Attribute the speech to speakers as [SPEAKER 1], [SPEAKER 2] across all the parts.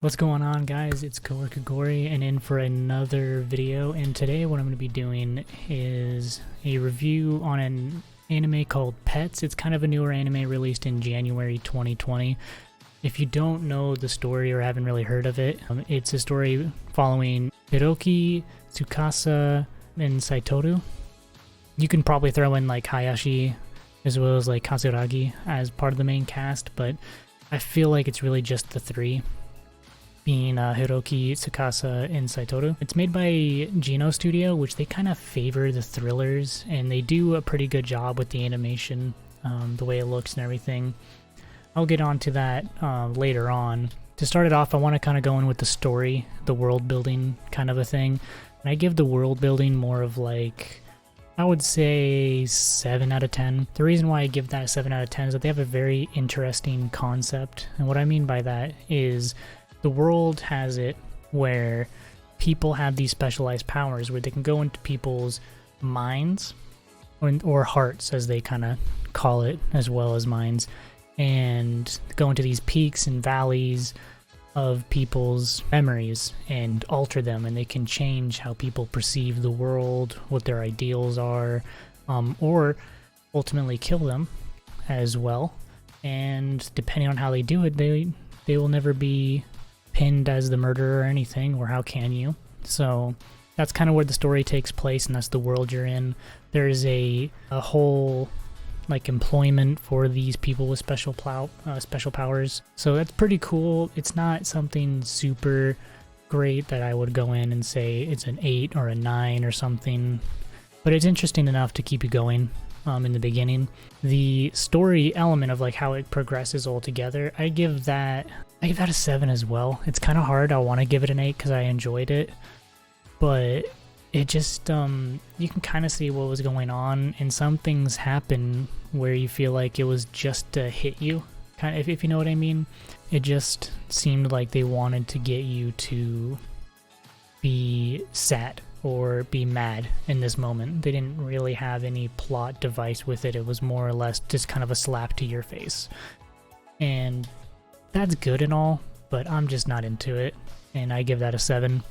[SPEAKER 1] What's going on, guys? It's Coworker Gory and in for another video, and today what I'm going to be doing is a review on an anime called Pets. It's kind of a newer anime released in January 2020. If you don't know the story or haven't really heard of it, it's a story following Hiroki, Tsukasa, and Saitoru. You can probably throw in like Hayashi as well as like Katsuragi as part of the main cast, but I feel like it's really just the three, being Hiroki, Tsukasa, and Saitoru. It's made by Geno Studio, which they kind of favor the thrillers, and they do a pretty good job with the animation, the way it looks and everything. I'll get onto that later on. To start it off, I want to kind of go in with the story, the world building kind of a thing. And I give the world building more of like, I would say 7 out of 10. The reason why I give that a 7 out of 10 is that they have a very interesting concept. And what I mean by that is the world has it where people have these specialized powers where they can go into people's minds or hearts, as they kind of call it, as well as minds, and go into these peaks and valleys of people's memories and alter them, and they can change how people perceive the world, what their ideals are, or ultimately kill them as well. And depending on how they do it, they will never be pinned as the murderer or anything, or how can you? So that's kind of where the story takes place, and that's the world you're in. There's a whole like employment for these people with special powers, so that's pretty cool. It's not something super great that I would go in and say it's an 8 or a 9 or something, but it's interesting enough to keep you going in the beginning. The story element of like how it progresses all together, I give that a 7 as well. It's kind of hard. I want to give it an 8 because I enjoyed it, but it just you can kind of see what was going on, and some things happen where you feel like it was just to hit you, kind of, if you know what I mean. It just seemed like they wanted to get you to be sad or be mad in this moment. They didn't really have any plot device with it. It was more or less just kind of a slap to your face, and that's good and all, but I'm just not into it, and I give that a 7.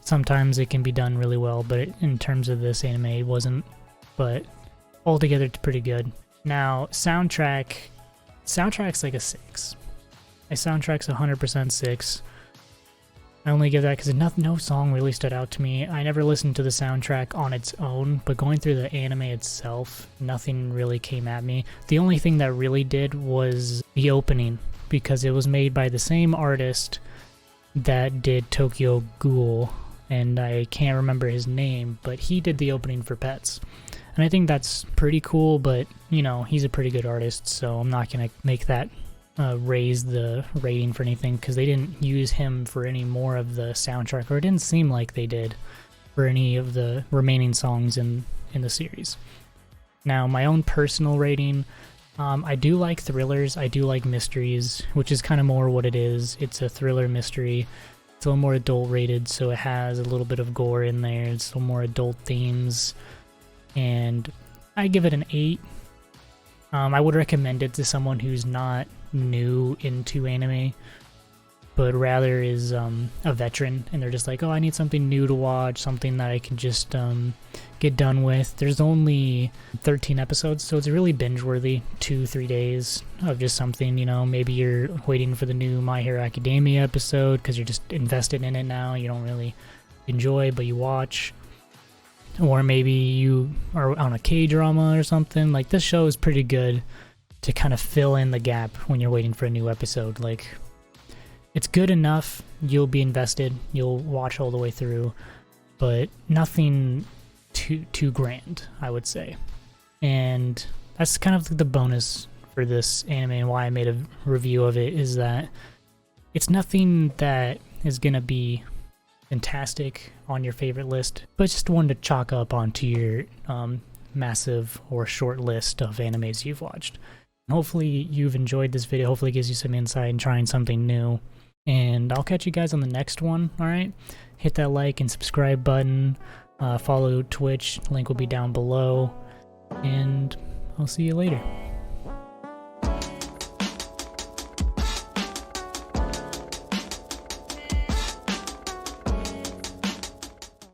[SPEAKER 1] Sometimes it can be done really well, but in terms of this anime, it wasn't. But altogether, it's pretty good. Now, soundtrack's like a 6. My soundtrack's 100% 6. I only give that because no song really stood out to me. I never listened to the soundtrack on its own, but going through the anime itself, nothing really came at me. The only thing that really did was the opening, because it was made by the same artist that did Tokyo Ghoul, and I can't remember his name, but he did the opening for Pets. And I think that's pretty cool, but, you know, he's a pretty good artist, so I'm not going to make that raise the rating for anything, because they didn't use him for any more of the soundtrack, or it didn't seem like they did for any of the remaining songs in the series. Now, my own personal rating, I do like thrillers, I do like mysteries, which is kind of more what it is. It's a thriller mystery. It's a little more adult rated, so it has a little bit of gore in there. It's a little more adult themes, and I give it an 8. I would recommend it to someone who's not new into anime, but rather is a veteran, and they're just like, oh, I need something new to watch, something that I can just get done with. There's only 13 episodes, so it's really binge-worthy. 2-3 days of just something, you know. Maybe you're waiting for the new My Hero Academia episode because you're just invested in it now. You don't really enjoy, but you watch. Or maybe you are on a K-drama or something. Like, this show is pretty good to kind of fill in the gap when you're waiting for a new episode. Like, it's good enough, you'll be invested, you'll watch all the way through, but nothing too grand, I would say. And that's kind of the bonus for this anime, and why I made a review of it, is that it's nothing that is gonna be fantastic on your favorite list, but just one to chalk up onto your massive or short list of animes you've watched. And hopefully you've enjoyed this video. Hopefully it gives you some insight in trying something new, and I'll catch you guys on the next one. All right, hit that like and subscribe button, follow Twitch, link will be down below, and I'll see you later.